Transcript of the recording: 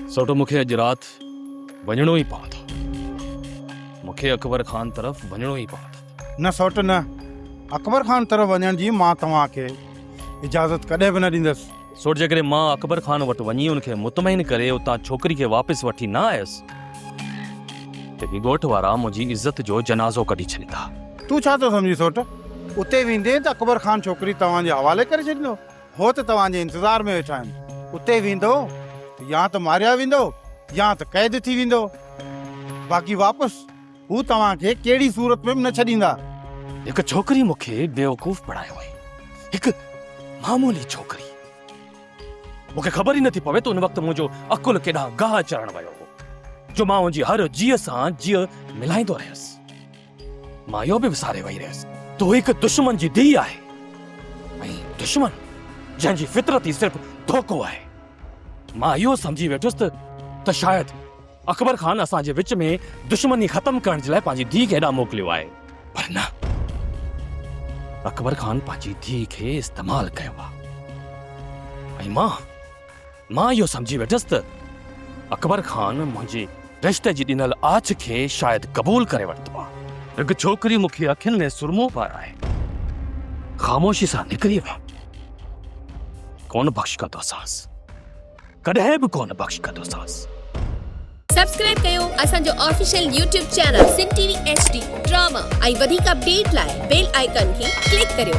सोटो मूंखे अॼु राति वञणो ई पवंदो। मूंखे अकबर खान तरफ़ वञणो ई पवंदो। न सौट न, अकबर खान तरफ़ वञण जी मां तव्हांखे इजाज़त कॾहिं बि न ॾींदुसि। सोट जेकॾहिं मां अकबर खान वटि वञी उनखे मुतमइन करे उतां छोकिरी खे वापसि वठी न आयसि त ॻोठ वारा मुंहिंजी इज़त जो जनाज़ो कढी छॾींदा। तूं छा थो सम्झी सोट? उते वेंदे त अकबर खान छोकिरी तव्हांजे हवाले करे छॾींदो। हो त तव्हांजे इंतज़ार में वेठा आहिनि। उते वेंदो या त मारिया वेंदो या त क़ैद थी वेंदो। बाक़ी वापसि हू तव्हांखे कहिड़ी सूरत में बि न छॾींदा। हिकु छोकिरी मूंखे बेवकूफ़ बणायो हुई, हिकु मामूली छोकिरी। मूंखे ख़बर ई नथी पवे त उन वक़्तु मुंहिंजो अकुल केॾां गाह चढ़ण वियो हो जो मां उनजी हर जीअ सां जीअ मिलाईंदो रहियुसि। मां इहो बि विसारे वेही रहियुसि तो हिकु दुश्मन जी धीउ आहे ऐं दुश्मन जंहिंजी फितरत ई सिर्फ़ु धोखो आहे। मां इहो सम्झी वेठुसि त शायदि अकबर खान असांजे विच में दुश्मनी ख़तम करण जे लाइ पंहिंजी धीउ खे हेॾां मोकिलियो आहे, पर न, अकबर खान पंहिंजी धीउ खे इस्तेमालु कयो आहे। ऐं मां इहो सम्झी वेठुसि त अकबर खान मुंहिंजे रिश्ते जी ॾिनल आछ खे शायदि क़बूल करे वरितो आहे। हिकु छोकिरी मूंखे अखियुनि में सुरमो पाराए ख़ामोशी सां निकिरी वई। कोन बख़्श कंदोसांसि, कॾहिं बि कोन बख़्श कंदोसांसि। सब्सक्राइब कयो असांजो official YouTube channel Sindh TV HD drama ऐं वधीक अपडेट लाइ बेल आइकन खे क्लिक करियो।